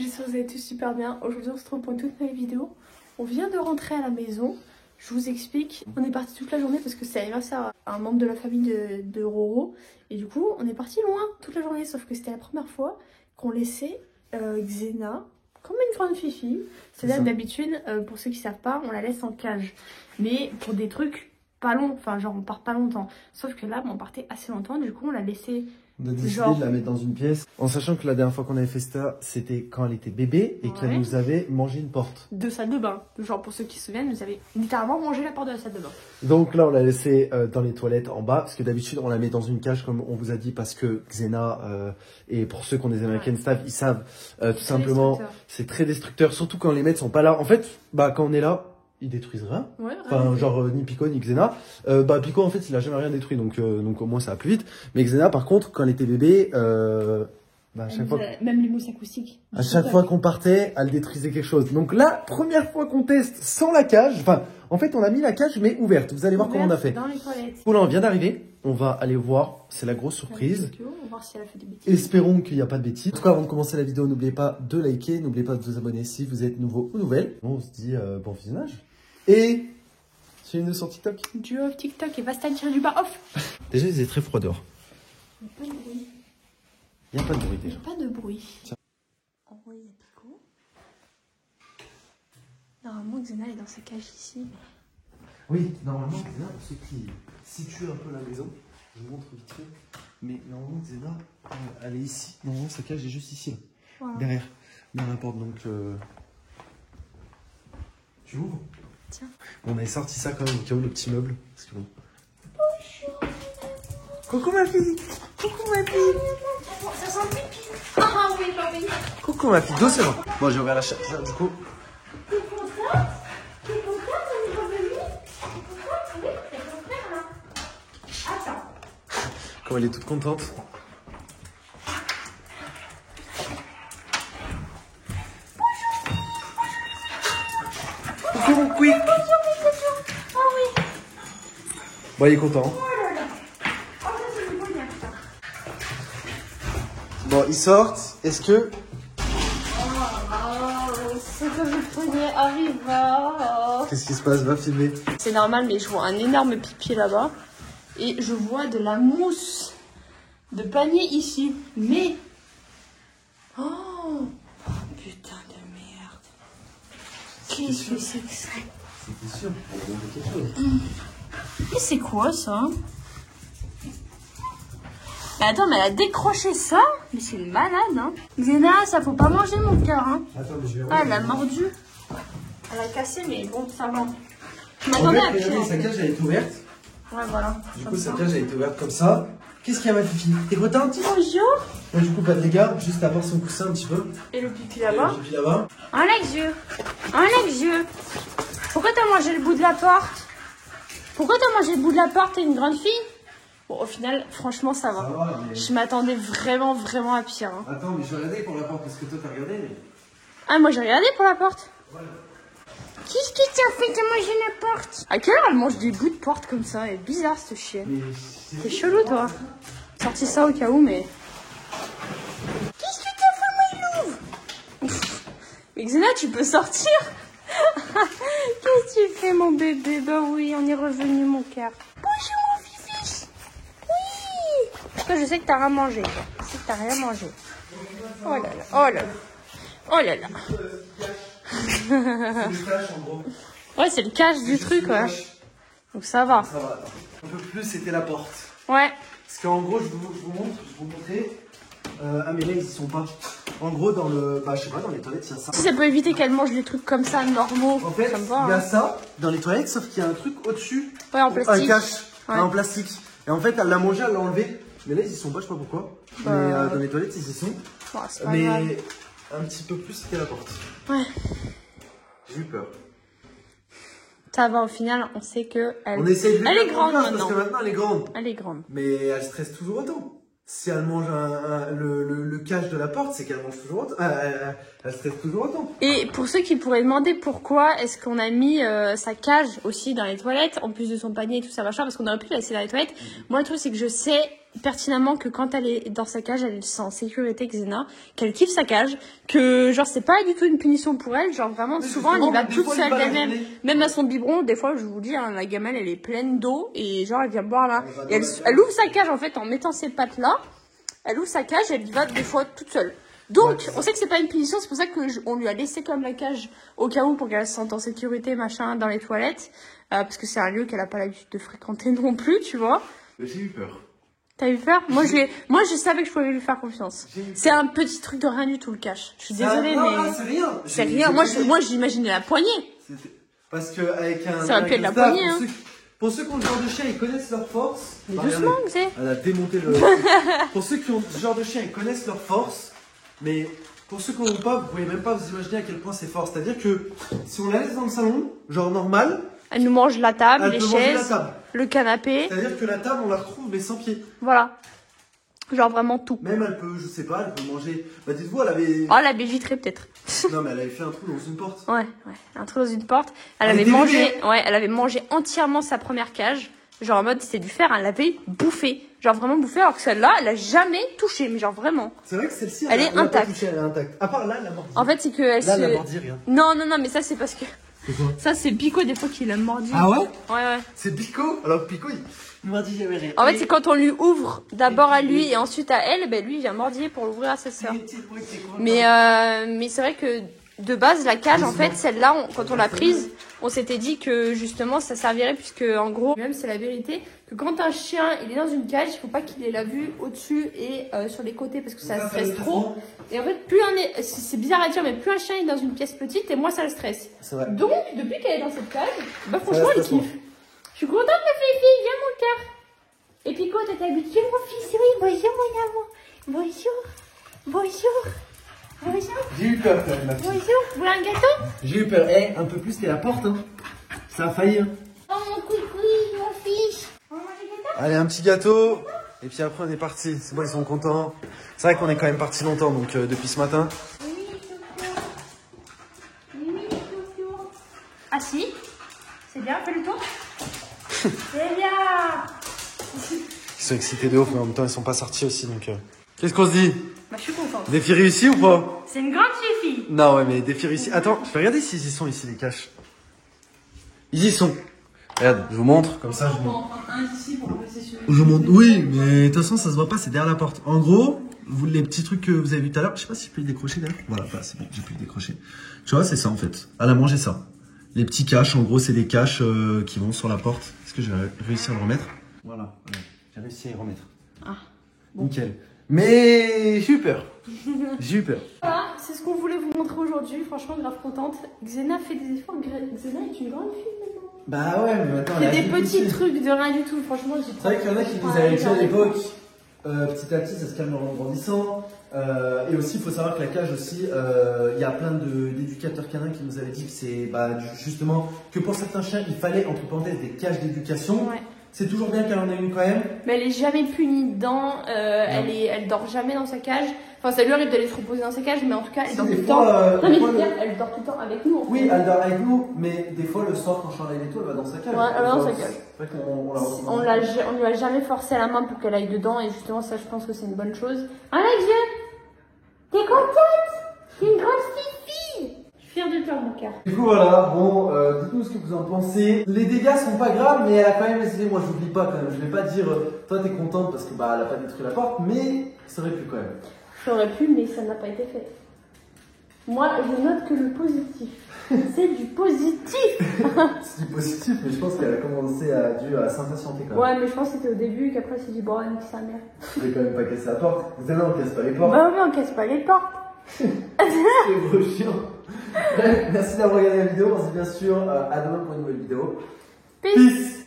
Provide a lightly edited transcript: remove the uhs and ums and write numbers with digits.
J'espère que vous allez tous super bien. Aujourd'hui on se retrouve pour une toute nouvelle vidéo. On vient de rentrer à la maison. Je vous explique. On est parti toute la journée parce que c'est l'anniversaire à un membre de la famille de Roro. Et du coup on est parti loin toute la journée. Sauf que c'était la première fois qu'on laissait Xena comme une grande fifi. C'est-à-dire d'habitude, pour ceux qui savent pas, on la laisse en cage. Mais pour des trucs pas longs, enfin genre on part pas longtemps. Sauf que là on partait assez longtemps. Du coup on l'a laissé... On a décidé de la mettre dans une pièce, en sachant que la dernière fois qu'on avait fait ça, c'était quand elle était bébé et qu'elle nous avait mangé une porte. De salle de bain. Genre pour ceux qui se souviennent, nous avait littéralement mangé la porte de la salle de bain. Donc là, on l'a laissée dans les toilettes en bas, parce que d'habitude, on la met dans une cage, comme on vous a dit, parce que Xena, et pour ceux qui ont des American Staff, ils savent tout simplement, c'est très destructeur, surtout quand les maîtres sont pas là. En fait, quand on est là, ils détruisent rien. Ouais, enfin, genre ni Pico ni Xena. Pico en fait il a jamais rien détruit donc au moins ça va plus vite. Mais Xena par contre quand elle était bébé, à chaque fois même les mousses acoustiques. À chaque fois qu'on partait, elle détruisait quelque chose. Donc là, première fois qu'on teste sans la cage. Enfin, en fait on a mis la cage mais ouverte. Vous allez voir comment on a fait. Dans les toilettes. Oula, on vient d'arriver. On va aller voir. C'est la grosse surprise. On va voir si elle a fait des bêtises. Espérons qu'il n'y a pas de bêtises. En tout cas, avant de commencer la vidéo, n'oubliez pas de liker, n'oubliez pas de vous abonner si vous êtes nouveau ou nouvelle. On se dit bon visionnage. Et suivez-nous sur TikTok. Du off TikTok et Vastan tire du bas off. Déjà, il est très froid dehors. Il n'y a pas de bruit. Il n'y a pas de bruit déjà. Il n'y a pas de bruit. Tiens. En haut, il y a Pico. Normalement, Xena est dans sa cage ici. Mais... Oui, normalement, Xena, pour ceux qui situent un peu la maison, je vous montre vite fait. Mais normalement, Xena, elle est ici. Normalement, sa cage est juste ici, là. Voilà. Derrière. Dans la porte, donc... Tu ouvres? Tiens. On avait sorti ça quand même au cas où le petit meuble. Parce que bon. Bonjour. Coucou ma fille. Coucou ma fille. Ça sent le pipi. Ah oui, oui. Coucou ma fille, doucement. Bon, j'ai ouvert la chaise du coup. T'es contente? T'es contente? On est revenu? T'es contente? Oui, t'es contente là. Attends. Comme elle est toute contente. Coucou mon quick. Oh oui. Bon, il est content. Bon, ils sortent. Est-ce que... C'est que le poignet arriva. Qu'est-ce qui se passe? Va filmer. C'est normal, mais je vois un énorme pipi là-bas. Et je vois de la mousse de panier ici. Mais... Oh putain de merde. Qu'est-ce que c'est que ça? C'était sûr. Il y a quelque chose. Mais c'est quoi ça? Mais attends, mais elle a décroché ça? Mais c'est une malade, hein. Xena, ça faut pas manger mon cœur, hein. Attends, mais je vais... Ah, elle a mordu. Elle a cassé, mais bon, ça va. Je m'attendais à pire. Regardez, sa cage, elle est ouverte. Ouais, voilà. Du coup, sa cage, elle est ouverte comme ça. Qu'est-ce qu'il y a, ma fifi? T'es contente? Bonjour. Ouais, du coup, pas de dégâts. Juste à voir son coussin un petit peu. Et le pipi là-bas? Le pipi là-bas. Enlève les yeux. Enlève les yeux. Pourquoi t'as mangé le bout de la porte? Pourquoi t'as mangé le bout de la porte? T'es une grande fille? Bon, au final, franchement, ça va. Ça va, mais... Je m'attendais vraiment, vraiment à pire. Hein. Attends, mais je vais regarder pour la porte parce que toi, t'as regardé, mais... Ah, moi, j'ai regardé pour la porte. Voilà. Qu'est-ce que t'as fait de manger la porte? À quelle heure elle mange des bouts de porte comme ça? Elle est bizarre, cette chienne. T'es chelou, toi. Sorti ça au cas où, mais... Qu'est-ce que t'as fait, my love? Mais Xena, tu peux sortir? Qu'est-ce que tu fais, mon bébé? Bah oui, on est revenu, mon cœur. Bonjour, mon fifi. Oui. Parce que je sais que t'as rien mangé. Je sais que t'as rien mangé. Oh là là, oh là là. Oh là là. C'est le cache, en gros. Ouais, c'est le cache du truc, ouais. Donc ça va. Ça va. Un peu plus, c'était la porte. Ouais. Parce qu'en gros, je vous montre, je vous montrer. Ah, mais là, ils y sont pas. En gros, dans le... je sais pas, dans les toilettes, il y a ça. Si ça peut éviter qu'elle mange des trucs comme ça, normaux. En fait, ça me va, il y a hein. ça dans les toilettes, sauf qu'il y a un truc au-dessus. Ouais, en plastique. Un cache, en plastique. Et en fait, elle l'a mangé, elle l'a enlevé. Mais là, ils y sont pas, je sais pas pourquoi. Mais dans les toilettes, ils y sont. Ouais, c'est pas mais grave. un petit peu plus, c'était la porte. Ouais. J'ai eu peur. Ça va, au final, on sait que elle, On essaie de elle est grande parce maintenant. que maintenant, elle est grande. Elle est grande. Mais elle stresse toujours autant. Si elle mange le cache de la porte, c'est qu'elle mange toujours autant. Elle stresse toujours autant. Et pour ceux qui pourraient demander pourquoi est-ce qu'on a mis sa cage aussi dans les toilettes, en plus de son panier et tout ça, machin, parce qu'on aurait pu la laisser dans les toilettes. Moi, le truc, c'est que je sais pertinemment que quand elle est dans sa cage, elle se sent en sécurité, Xena, qu'elle kiffe sa cage, que genre c'est pas du tout une punition pour elle, genre vraiment souvent elle y va toute seule d'elle-même, même à son biberon, des fois je vous dis, hein, la gamelle elle est pleine d'eau et genre elle vient boire là, et elle ouvre sa cage en fait en mettant ses pattes là, elle ouvre sa cage, elle y va des fois toute seule. Donc, on sait que c'est pas une punition, c'est pour ça qu'on lui a laissé comme la cage au cas où pour qu'elle se sente en sécurité, machin, dans les toilettes. Parce que c'est un lieu qu'elle a pas l'habitude de fréquenter non plus, tu vois. J'ai eu peur. T'as eu peur? Moi, je savais que je pouvais lui faire confiance. C'est un petit truc de rien du tout, le cache. Je suis désolée, mais. C'est rien. C'est rien. Moi, j'imaginais la poignée. Parce que avec un. Ça aurait pu être la poignée, hein. Pour ceux qui ont le genre de chien, ils connaissent leur force. Mais doucement, tu sais. Elle a démonté le. Pour ceux qui ont ce genre de chien, ils connaissent leur force. Mais pour ceux qui n'en ont pas, vous pouvez même pas vous imaginer à quel point c'est fort. C'est-à-dire que si on la laisse dans le salon, genre normal, elle nous mange la table, elle les peut manger chaises, la table. le canapé. C'est-à-dire que la table, on la retrouve mais sans pied. Voilà. Genre vraiment tout. Même elle peut, je sais pas, elle peut manger. Bah dites-vous, elle avait. Oh, elle avait vitré peut-être. Non mais elle avait fait un trou dans une porte. Ouais, un trou dans une porte. Elle avait mangé entièrement sa première cage. Genre en mode c'était du fer, elle l'avait bouffé. Genre vraiment bouffé, alors que celle-là, elle a jamais touché, mais genre vraiment. C'est vrai que celle-ci, elle est intacte. Elle est intacte. À part là, elle a mordi. En fait, c'est que elle là, elle a mordi, rien. Non, mais ça c'est parce que. C'est quoi? Ça c'est Pico des fois qui l'a mordu. Ah ouais? Ouais. C'est Pico? Alors Pico, il m'a dit j'avais rien. En fait, c'est quand on lui ouvre d'abord à lui et ensuite à elle, ben lui il vient mordiller pour l'ouvrir à sa sœur. Mais c'est vrai que de base, la cage, en fait, celle-là, quand on l'a prise, on s'était dit que justement ça servirait puisque en gros, même c'est la vérité, que quand un chien il est dans une cage, il faut pas qu'il ait la vue au-dessus et sur les côtés parce que ça stresse trop. Et en fait, c'est bizarre à dire, mais plus un chien est dans une pièce petite et moins ça le stresse. Donc, depuis qu'elle est dans cette cage, bah franchement, elle kiffe. Je suis contente de Fifi, viens mon cœur. Et Pico, t'es habitué mon fils, oui, bonjour mon amour. Bonjour. J'ai eu peur quand même, ma fille. Bonjour, vous voulez un gâteau? J'ai eu peur. Un peu plus, c'était la porte. Hein. Ça a failli. Hein. Oh mon coucou, mon fils. On va manger le gâteau? Allez, un petit gâteau. Et puis après, on est parti. C'est bon, ils sont contents. C'est vrai qu'on est quand même parti longtemps, donc depuis ce matin. Oui, Choco. Ah si? C'est bien, fais le tour. C'est bien. Ils sont excités de ouf, mais en même temps, ils sont pas sortis aussi, donc... Qu'est-ce qu'on se dit? Bah, je suis contente. Défi réussi ou pas? C'est une grande fille. Non, ouais, mais défi réussi. Attends, je vais regarder s'ils y sont ici, les caches. Ils y sont. Regarde, je vous montre, comme ça, je vous montre. Je vous montre. Oui, mais de toute façon, ça se voit pas, c'est derrière la porte. En gros, les petits trucs que vous avez vu tout à l'heure, je sais pas si je peux les décrocher d'ailleurs. Voilà, bah, c'est bon, j'ai pu les décrocher. Tu vois, c'est ça en fait. Elle a mangé ça. Les petits caches, en gros, c'est des caches qui vont sur la porte. Est-ce que j'ai réussi à le remettre? Voilà, j'ai réussi à y remettre. Ah, bon. Nickel. Mais j'ai eu peur. J'ai eu peur. Voilà, c'est ce qu'on voulait vous montrer aujourd'hui. Franchement, grave contente. Xena fait des efforts. Xena est une grande fille maintenant. Bah ouais, mais attends. C'est des petits trucs de rien du tout. Franchement, j'ai C'est vrai qu'il y en a qui nous avaient dit à l'époque. Petit à petit, ça se calme en grandissant. Et aussi, il faut savoir que la cage aussi, il y a plein d'éducateurs canins qui nous avaient dit que c'est justement que pour certains chiens, il fallait entre parenthèses des cages d'éducation. Ouais. C'est toujours bien qu'elle en ait une quand même. Mais elle est jamais punie dedans. Elle dort jamais dans sa cage. Enfin, ça lui arrive d'aller se reposer dans sa cage, mais en tout cas, elle dort tout le temps. Elle dort tout le temps avec nous. En fait. Oui, elle dort avec nous, mais des fois, le soir, quand je travaille et tout, elle va dans sa cage. Ouais, elle va dans sa cage. C'est vrai qu'on lui a jamais forcé la main pour qu'elle aille dedans, et justement, ça, je pense que c'est une bonne chose. Alex, t'es contente? T'es une grande fille. Je suis fière de toi, mon cœur. Du coup, voilà, bon, dites-nous ce que vous en pensez. Les dégâts sont pas graves, mais elle a quand même essayé. Moi, j'oublie pas quand même. Je vais pas dire, toi, t'es contente parce que elle a pas détruit la porte, mais ça aurait pu quand même. Ça aurait pu, mais ça n'a pas été fait. Moi, je note que le positif. C'est du positif. C'est du positif, mais je pense qu'elle a commencé à s'impatienter quand même. Ouais, mais je pense que c'était au début, qu'après, elle s'est dit, bon, elle nique sa mère. Je vais quand même pas casser la porte. Vous savez, on casse pas les portes. Bah oui, on casse pas les portes. C'est gros chiant. Bref, merci d'avoir regardé la vidéo. On se dit bien sûr à demain pour une nouvelle vidéo. Peace.